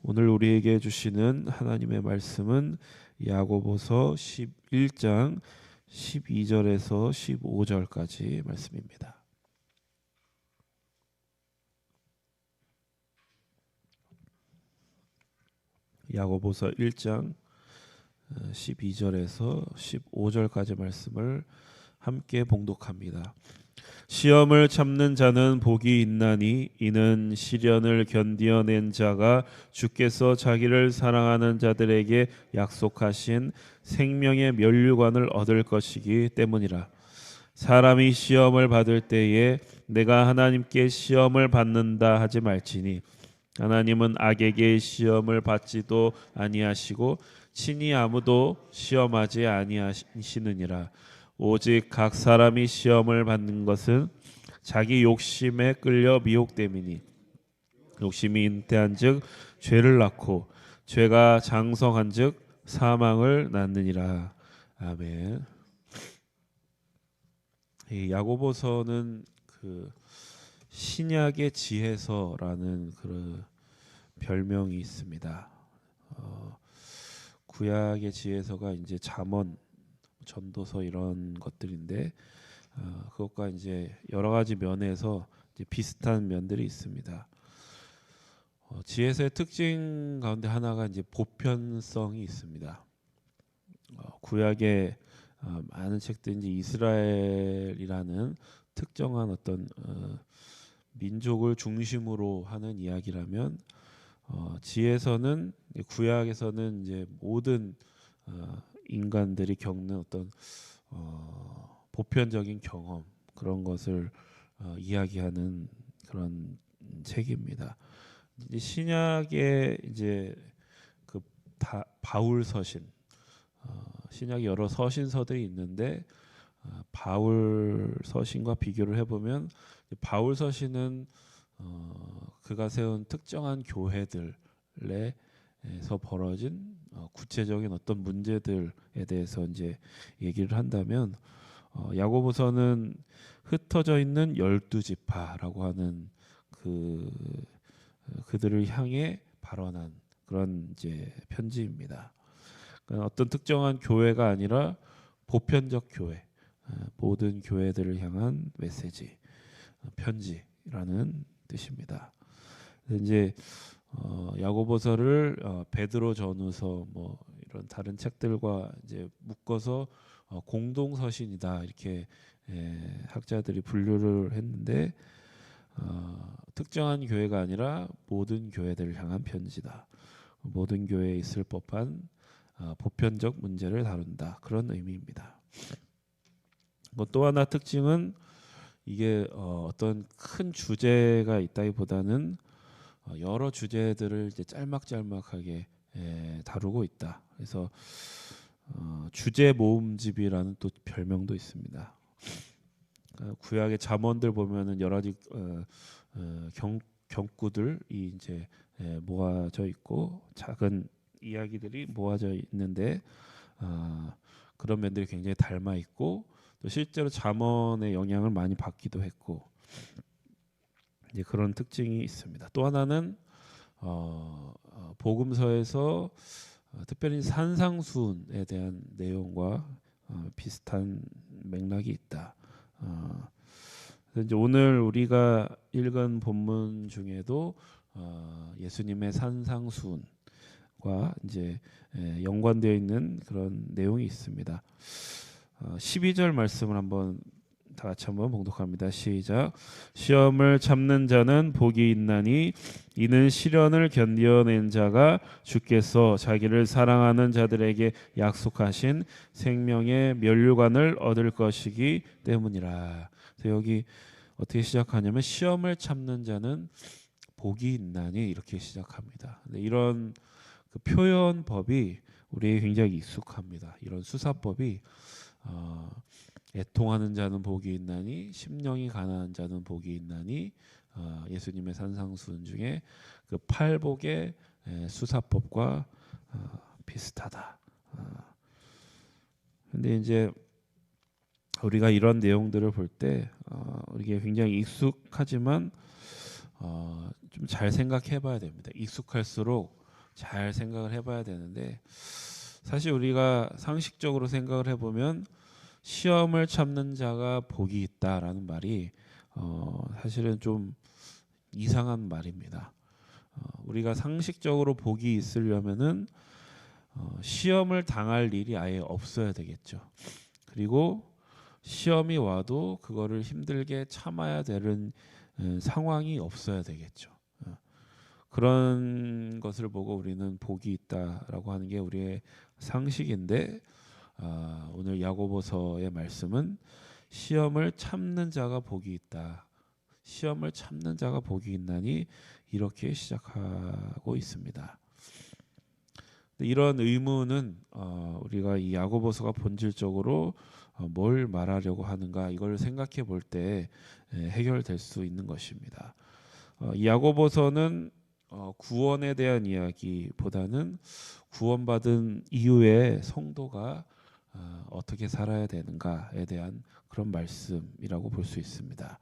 오늘 우리에게 주시는 하나님의 말씀은 야고보서 11장 12절에서 15절까지 말씀입니다. 야고보서 1장 12절에서 15절까지 말씀을 함께 봉독합니다. 시험을 참는 자는 복이 있나니 이는 시련을 견디어낸 자가 주께서 자기를 사랑하는 자들에게 약속하신 생명의 면류관을 얻을 것이기 때문이라. 사람이 시험을 받을 때에 내가 하나님께 시험을 받는다 하지 말지니 하나님은 악에게 시험을 받지도 아니하시고 친히 아무도 시험하지 아니하시느니라. 오직 각 사람이 시험을 받는 것은 자기 욕심에 끌려 미혹됨이니 욕심이 잉태한즉 죄를 낳고 죄가 장성한즉 사망을 낳느니라. 아멘. 이 야고보서는 그 신약의 지혜서라는 그 별명이 있습니다. 구약의 지혜서가 이제 잠언, 전도서 이런 것들인데 그것과 이제 여러 가지 면에서 이제 비슷한 면들이 있습니다. 지혜서의 특징 가운데 하나가 이제 보편성이 있습니다. 구약의 많은 책들 이제 이스라엘이라는 특정한 어떤 민족을 중심으로 하는 이야기라면 지혜서는 구약에서는 이제 모든 인간들이 겪는 어떤 보편적인 경험 그런 것을 이야기하는 그런 책입니다. 이제 신약의 이제 그 바울 서신, 신약에 여러 서신서들이 있는데 바울 서신과 비교를 해보면 바울 서신은 그가 세운 특정한 교회들에서 벌어진 구체적인 어떤 문제들에 대해서 이제 얘기를 한다면 야고보서는 흩어져 있는 12지파라고 하는 그들을 향해 발언한 그런 이제 편지입니다. 그러니까 어떤 특정한 교회가 아니라 보편적 교회, 모든 교회들을 향한 메시지, 편지라는 뜻입니다. 이제 야고보서를 베드로전후서 뭐 이런 다른 책들과 이제 묶어서 공동 서신이다 이렇게 학자들이 분류를 했는데 특정한 교회가 아니라 모든 교회들을 향한 편지다. 모든 교회에 있을 법한 보편적 문제를 다룬다 그런 의미입니다. 또 하나 특징은 이게 어떤 큰 주제가 있다기보다는 여러 주제들을 이제 짤막짤막하게 다루고 있다. 그래서 주제 모음집이라는 또 별명도 있습니다. 구약의 잠언들 보면은 여러 가지 경구들이 이제 모아져 있고 작은 이야기들이 모아져 있는데 그런 면들이 굉장히 닮아 있고 또 실제로 잠언의 영향을 많이 받기도 했고 이제 그런 특징이 있습니다. 또 하나는 복음서에서 특별히 산상수훈에 대한 내용과 비슷한 맥락이 있다. 그래서 이제 오늘 우리가 읽은 본문 중에도 예수님의 산상수훈과 이제 연관되어 있는 그런 내용이 있습니다. 12절 말씀을 한번 다 같이 한번 봉독합니다. 시작. 시험을 참는 자는 복이 있나니 이는 시련을 견디어낸 자가 주께서 자기를 사랑하는 자들에게 약속하신 생명의 면류관을 얻을 것이기 때문이라. 그래서 여기 어떻게 시작하냐면 시험을 참는 자는 복이 있나니 이렇게 시작합니다. 근데 이런 그 표현법이 우리에게 굉장히 익숙합니다. 이런 수사법이 애통하는 자는 복이 있나니 심령이 가난한 자는 복이 있나니 예수님의 산상수훈 중에 그 팔복의 수사법과 비슷하다. 근데 이제 우리가 이런 내용들을 볼 때 이게 굉장히 익숙하지만 좀 잘 생각해봐야 됩니다. 익숙할수록 잘 생각을 해봐야 되는데, 사실 우리가 상식적으로 생각을 해보면 시험을 참는 자가 복이 있다라는 말이 사실은 좀 이상한 말입니다. 우리가 상식적으로 복이 있으려면은 시험을 당할 일이 아예 없어야 되겠죠. 그리고 시험이 와도 그거를 힘들게 참아야 되는 상황이 없어야 되겠죠. 그런 것을 보고 우리는 복이 있다라고 하는 게 우리의 상식인데, 오늘 야고보서의 말씀은 시험을 참는 자가 복이 있다. 시험을 참는 자가 복이 있나니 이렇게 시작하고 있습니다. 이런 의문은 우리가 이 야고보서가 본질적으로 뭘 말하려고 하는가 이걸 생각해 볼 때 해결될 수 있는 것입니다. 이 야고보서는 구원에 대한 이야기보다는 구원받은 이후에 성도가 어떻게 살아야 되는가에 대한 그런 말씀이라고 볼 수 있습니다.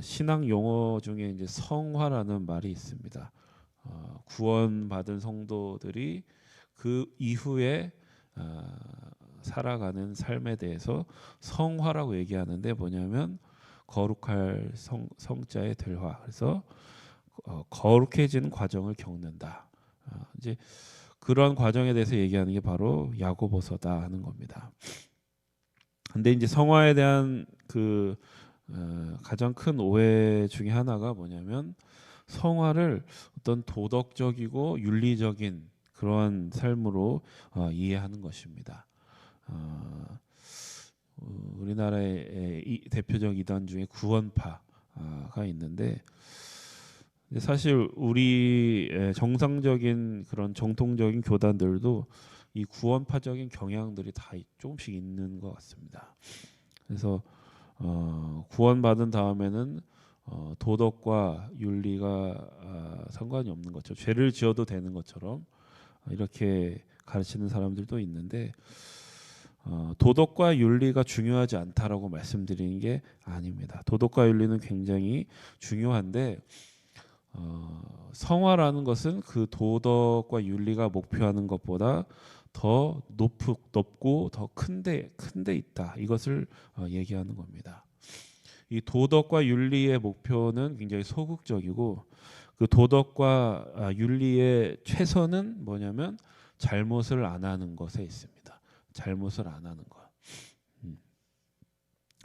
신앙 용어 중에 이제 성화라는 말이 있습니다. 구원받은 성도들이 그 이후에 살아가는 삶에 대해서 성화라고 얘기하는데, 뭐냐면 거룩할 성자의 들화, 그래서 거룩해지는 과정을 겪는다. 이제 그런 과정에 대해서 얘기하는 게 바로 야고보서다 하는 겁니다. 근데 이제 성화에 대한 그 가장 큰 오해 중에 하나가 뭐냐면, 성화를 어떤 도덕적이고 윤리적인 그러한 삶으로 이해하는 것입니다. 우리나라의 대표적 이단 중에 구원파가 있는데, 사실 우리 정상적인 그런 정통적인 교단들도 이 구원파적인 경향들이 다 조금씩 있는 것 같습니다. 그래서 구원받은 다음에는 도덕과 윤리가 상관이 없는 것처럼, 죄를 지어도 되는 것처럼 이렇게 가르치는 사람들도 있는데, 도덕과 윤리가 중요하지 않다라고 말씀드리는 게 아닙니다. 도덕과 윤리는 굉장히 중요한데, 성화라는 것은 그 도덕과 윤리가 목표하는 것보다 더 높고 더 큰데 있다, 이것을 얘기하는 겁니다. 이 도덕과 윤리의 목표는 굉장히 소극적이고, 그 도덕과 윤리의 최선은 뭐냐면 잘못을 안 하는 것에 있습니다. 잘못을 안 하는 것.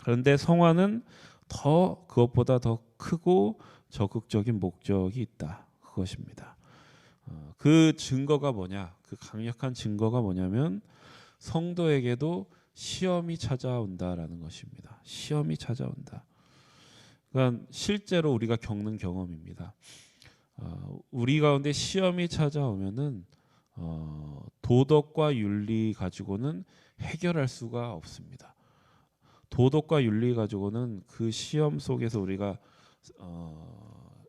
그런데 성화는 그것보다 더 크고 적극적인 목적이 있다, 그것입니다. 그 증거가 뭐냐? 그 강력한 증거가 뭐냐면 성도에게도 시험이 찾아온다라는 것입니다. 시험이 찾아온다. 그러니까 실제로 우리가 겪는 경험입니다. 우리 가운데 시험이 찾아오면은 도덕과 윤리 가지고는 해결할 수가 없습니다. 도덕과 윤리 가지고는 그 시험 속에서 우리가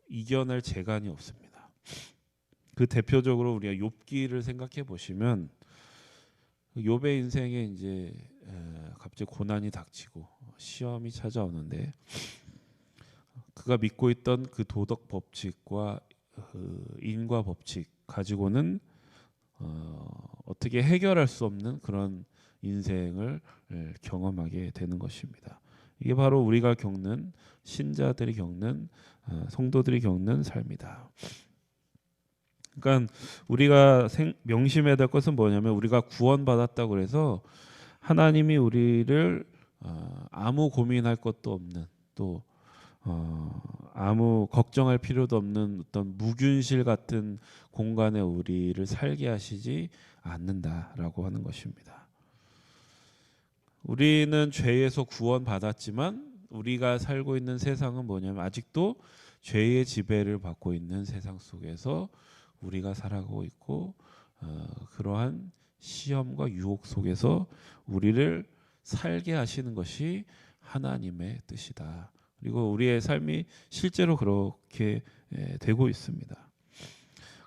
이겨낼 재간이 없습니다. 그 대표적으로 우리가 욥기를 생각해 보시면, 욥의 인생에 이제 갑자기 고난이 닥치고 시험이 찾아오는데, 그가 믿고 있던 그 도덕 법칙과 인과 법칙 가지고는 어떻게 해결할 수 없는 그런 인생을 경험하게 되는 것입니다. 이게 바로 우리가 겪는, 신자들이 겪는, 성도들이 겪는 삶이다. 그러니까 우리가 명심해야 될 것은 뭐냐면, 우리가 구원받았다고 해서 하나님이 우리를 아무 고민할 것도 없는, 또 아무 걱정할 필요도 없는 어떤 무균실 같은 공간에 우리를 살게 하시지 않는다라고 하는 것입니다. 우리는 죄에서 구원받았지만 우리가 살고 있는 세상은 뭐냐면 아직도 죄의 지배를 받고 있는 세상 속에서 우리가 살아가고 있고, 그러한 시험과 유혹 속에서 우리를 살게 하시는 것이 하나님의 뜻이다. 그리고 우리의 삶이 실제로 그렇게 되고 있습니다.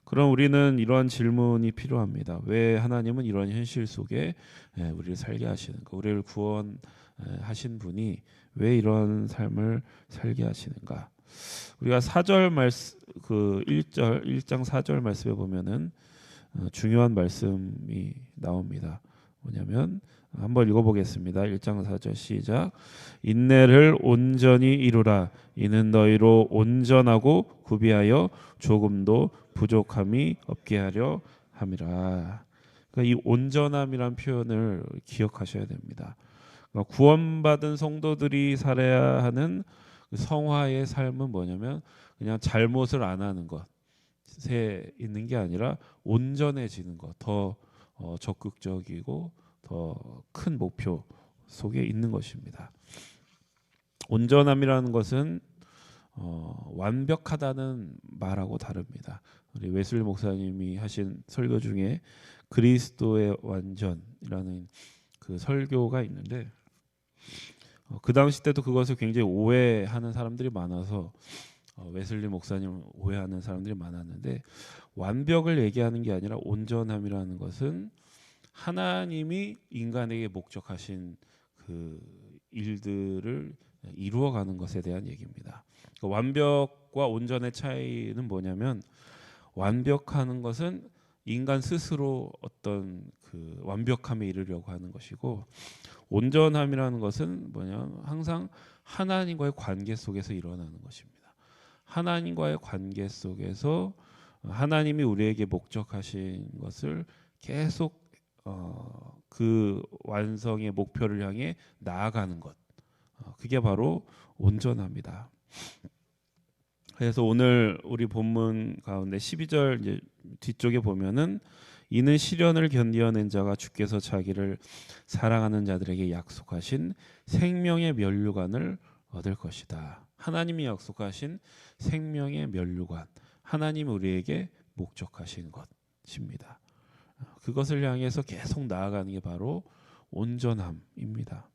그럼 우리는 이러한 질문이 필요합니다. 왜 하나님은 이런 현실 속에 우리를 살게 하시는가? 우리를 구원하신 분이 왜 이런 삶을 살게 하시는가? 우리가 4절 말씀 그 1장 4절 말씀에 보면은 중요한 말씀이 나옵니다. 뭐냐면 한번 읽어보겠습니다. 1장 4절 시작. 인내를 온전히 이루라. 이는 너희로 온전하고 구비하여 조금도 부족함이 없게 하려 함이라. 그러니까 이 온전함이란 표현을 기억하셔야 됩니다. 그러니까 구원받은 성도들이 살아야 하는 성화의 삶은 뭐냐면 그냥 잘못을 안 하는 것에 있는 게 아니라 온전해지는 것, 더 적극적이고 더 큰 목표 속에 있는 것입니다. 온전함이라는 것은 완벽하다는 말하고 다릅니다. 우리 웨슬리 목사님이 하신 설교 중에 그리스도의 완전이라는 그 설교가 있는데 그 당시 때도 그것을 굉장히 오해하는 사람들이 많아서 웨슬리 목사님을 오해하는 사람들이 많았는데 완벽을 얘기하는 게 아니라 온전함이라는 것은 하나님이 인간에게 목적하신 그 일들을 이루어가는 것에 대한 얘기입니다. 완벽과 온전의 차이는 뭐냐면 완벽하는 것은 인간 스스로 어떤 그 완벽함에 이르려고 하는 것이고 온전함이라는 것은 뭐냐면 항상 하나님과의 관계 속에서 일어나는 것입니다. 하나님과의 관계 속에서 하나님이 우리에게 목적하신 것을 계속 그 완성의 목표를 향해 나아가는 것, 그게 바로 온전합니다. 그래서 오늘 우리 본문 가운데 12절 이제 뒤쪽에 보면은 이는 시련을 견디어낸 자가 주께서 자기를 사랑하는 자들에게 약속하신 생명의 면류관을 얻을 것이다. 하나님이 약속하신 생명의 면류관, 하나님이 우리에게 목적하신 것입니다. 그것을 향해서 계속 나아가는 게 바로 온전함입니다.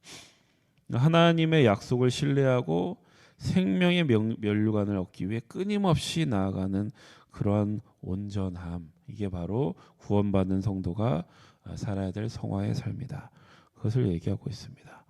하나님의 약속을 신뢰하고 생명의 면류관을 얻기 위해 끊임없이 나아가는 그러한 온전함, 이게 바로 구원받은 성도가 살아야 될 성화의 삶이다. 그것을 얘기하고 있습니다.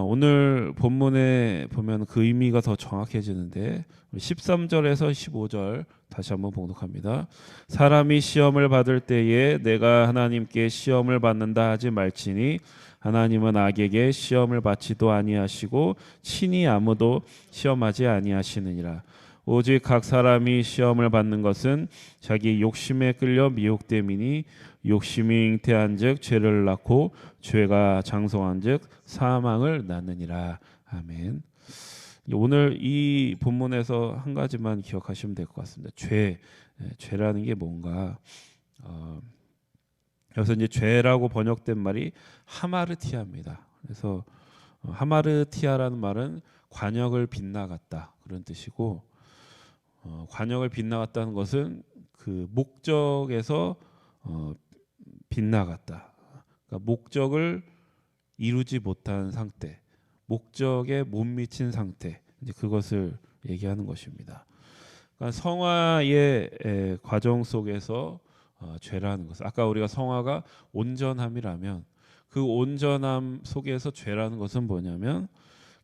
오늘 본문에 보면 그 의미가 더 정확해지는데 13절에서 15절 다시 한번 봉독합니다. 사람이 시험을 받을 때에 내가 하나님께 시험을 받는다 하지 말지니 하나님은 악에게 시험을 받지도 아니하시고 친히 아무도 시험하지 아니하시느니라. 오직 각 사람이 시험을 받는 것은 자기 욕심에 끌려 미혹됨이니 욕심이 잉태한즉 죄를 낳고 죄가 장성한즉 사망을 낳느니라. 아멘. 오늘 이 본문에서 한 가지만 기억하시면 될 것 같습니다. 죄라는 게 뭔가 여기서 이제 죄라고 번역된 말이 하마르티아입니다. 그래서 하마르티아라는 말은 관역을 빗나갔다 그런 뜻이고 관역을 빗나갔다는 것은 그 목적에서 빗나갔다. 그러니까 목적을 이루지 못한 상태, 목적에 못 미친 상태, 이제 그것을 얘기하는 것입니다. 그러니까 성화의 과정 속에서 죄라는 것은 아까 우리가 성화가 온전함이라면 그 온전함 속에서 죄라는 것은 뭐냐면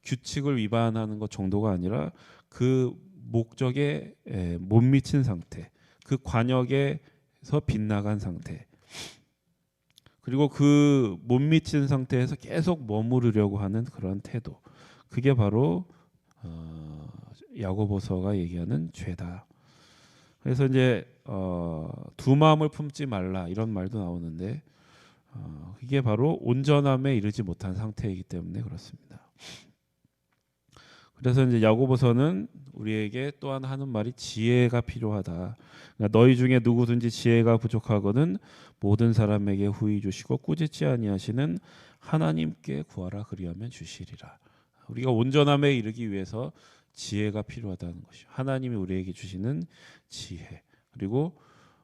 규칙을 위반하는 것 정도가 아니라 그 목적에 못 미친 상태, 그 관역에서 빗나간 상태, 그리고 그 못 미친 상태에서 계속 머무르려고 하는 그런 태도, 그게 바로 야고보서가 얘기하는 죄다. 그래서 이제 두 마음을 품지 말라 이런 말도 나오는데 이게 바로 온전함에 이르지 못한 상태이기 때문에 그렇습니다. 그래서 이제 야고보서는 우리에게 또한 하는 말이 지혜가 필요하다. 그러니까 너희 중에 누구든지 지혜가 부족하거든 모든 사람에게 후히 주시고 꾸짖지 아니하시는 하나님께 구하라 그리하면 주시리라. 우리가 온전함에 이르기 위해서 지혜가 필요하다는 것이죠. 하나님이 우리에게 주시는 지혜. 그리고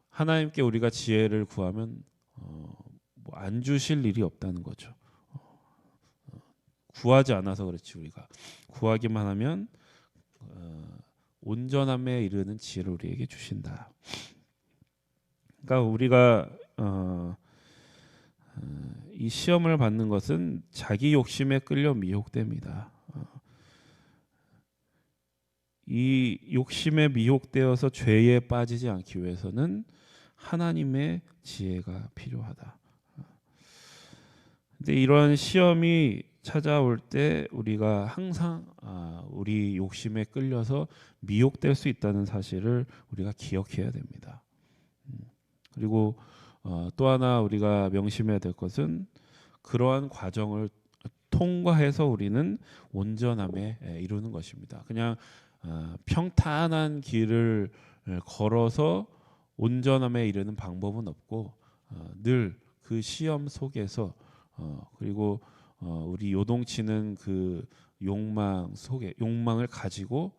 하나님께 우리가 지혜를 구하면 안 주실 일이 없다는 거죠. 구하지 않아서 그렇지 우리가 구하기만 하면 온전함에 이르는 지혜를 우리에게 주신다. 그러니까 우리가 이 시험을 받는 것은 자기 욕심에 끌려 미혹됩니다. 이 욕심에 미혹되어서 죄에 빠지지 않기 위해서는 하나님의 지혜가 필요하다. 근데 이런 시험이 찾아올 때 우리가 항상 우리 욕심에 끌려서 미혹될 수 있다는 사실을 우리가 기억해야 됩니다. 그리고 또 하나 우리가 명심해야 될 것은 그러한 과정을 통과해서 우리는 온전함에 이루는 것입니다. 그냥 평탄한 길을 걸어서 온전함에 이르는 방법은 없고 늘 그 시험 속에서 그리고 우리 요동치는 그 욕망 속에 욕망을 가지고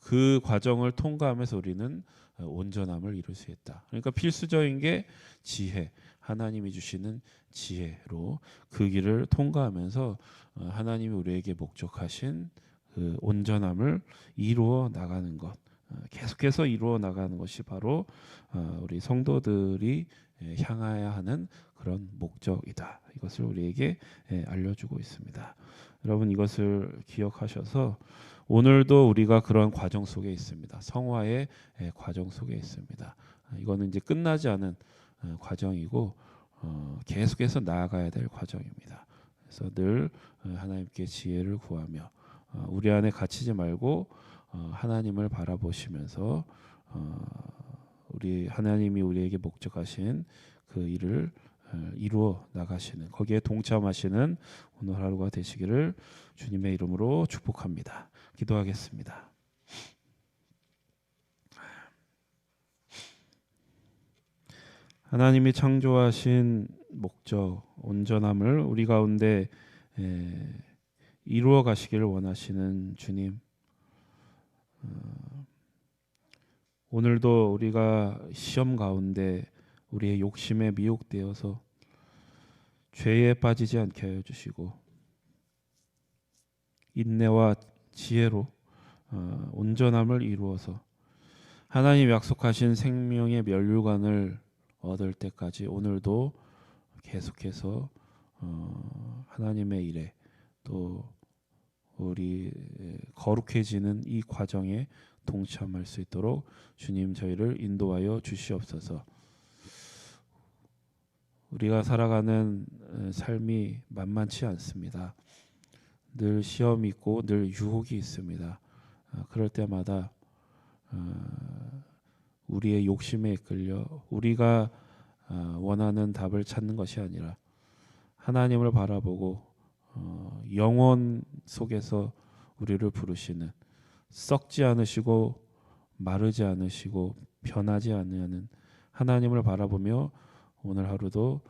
그 과정을 통과하면서 우리는 온전함을 이룰 수 있다. 그러니까 필수적인 게 지혜, 하나님이 주시는 지혜로 그 길을 통과하면서 하나님이 우리에게 목적하신 그 온전함을 이루어 나가는 것, 계속해서 이루어 나가는 것이 바로 우리 성도들이 향해야 하는 그런 목적이다. 이것을 우리에게 알려주고 있습니다. 여러분 이것을 기억하셔서 오늘도 우리가 그러한 과정 속에 있습니다. 성화의 과정 속에 있습니다. 이거는 이제 끝나지 않은 과정이고 계속해서 나아가야 될 과정입니다. 그래서 늘 하나님께 지혜를 구하며 우리 안에 갇히지 말고 하나님을 바라보시면서 우리 하나님이 우리에게 목적하신 그 일을 이루어 나가시는 거기에 동참하시는 오늘 하루가 되시기를 주님의 이름으로 축복합니다. 기도하겠습니다. 하나님이 창조하신 목적 온전함을 우리 가운데 이루어 가시기를 원하시는 주님, 오늘도 우리가 시험 가운데 우리의 욕심에 미혹되어서 죄에 빠지지 않게 하여 주시고 인내와 지혜로 온전함을 이루어서 하나님 약속하신 생명의 면류관을 얻을 때까지 오늘도 계속해서 하나님의 일에 또 우리 거룩해지는 이 과정에 동참할 수 있도록 주님 저희를 인도하여 주시옵소서. 우리가 살아가는 삶이 만만치 않습니다. 늘 시험이 있고 늘 유혹이 있습니다. 그럴 때마다 우리의 욕심에 이끌려 우리가 원하는 답을 찾는 것이 아니라 하나님을 바라보고 영혼 속에서 우리를 부르시는 썩지 않으시고 마르지 않으시고 변하지 않는 하나님을 바라보며 오늘 하루도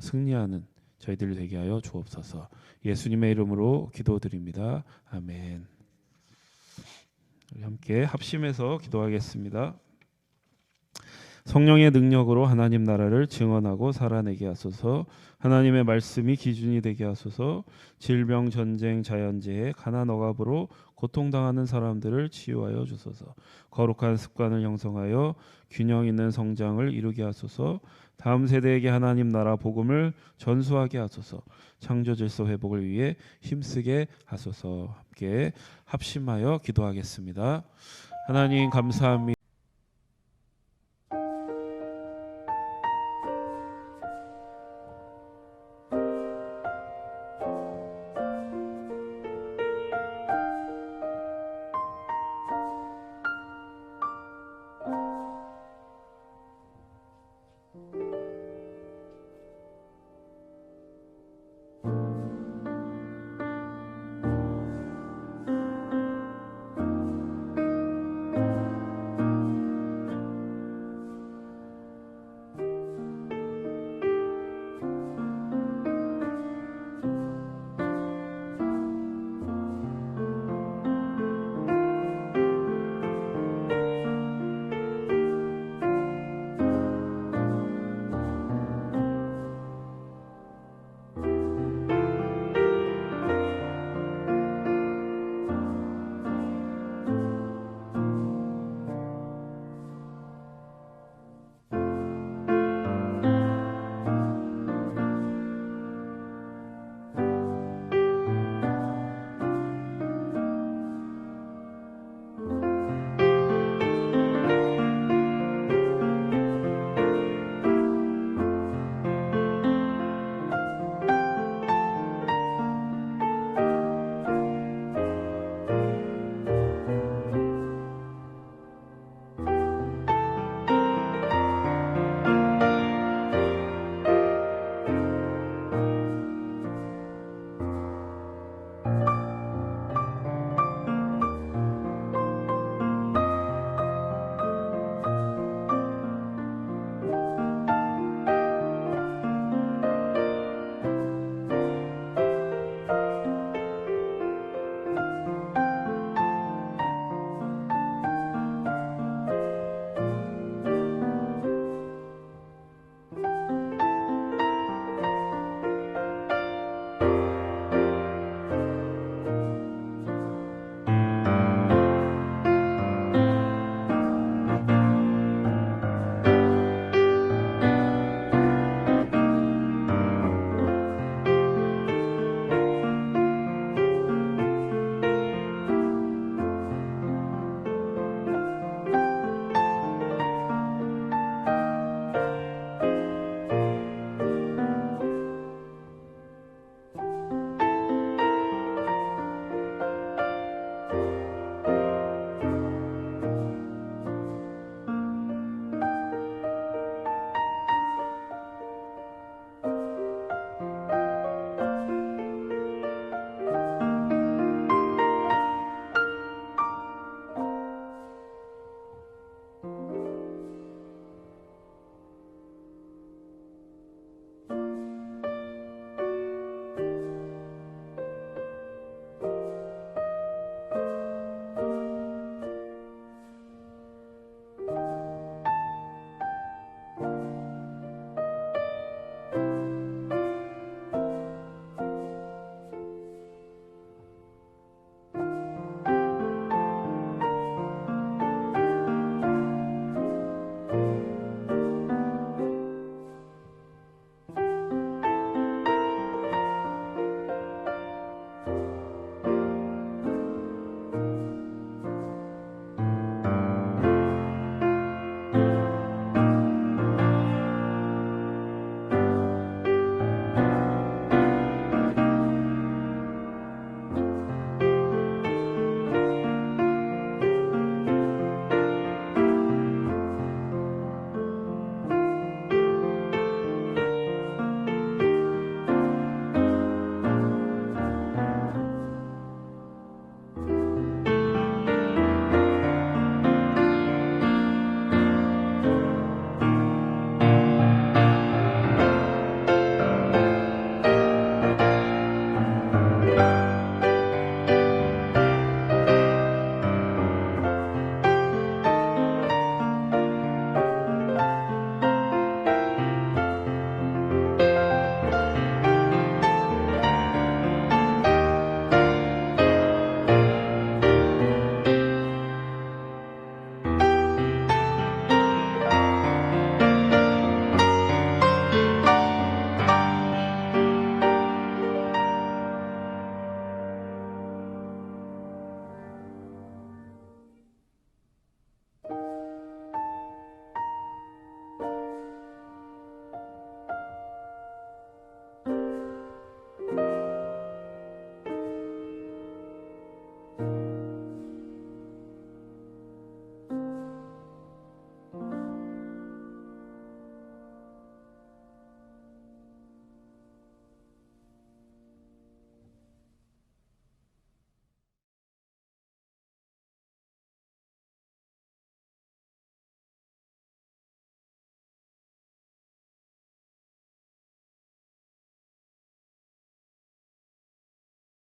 승리하는 저희들 되게 하여 주옵소서. 예수님의 이름으로 기도드립니다. 아멘. 우리 함께 합심해서 기도하겠습니다. 성령의 능력으로 하나님 나라를 증언하고 살아내게 하소서. 하나님의 말씀이 기준이 되게 하소서. 질병, 전쟁, 자연재해, 가난, 억압으로 고통당하는 사람들을 치유하여 주소서. 거룩한 습관을 형성하여 균형 있는 성장을 이루게 하소서. 다음 세대에게 하나님 나라 복음을 전수하게 하소서. 창조 질서 회복을 위해 힘쓰게 하소서. 함께 합심하여 기도하겠습니다. 하나님 감사합니다.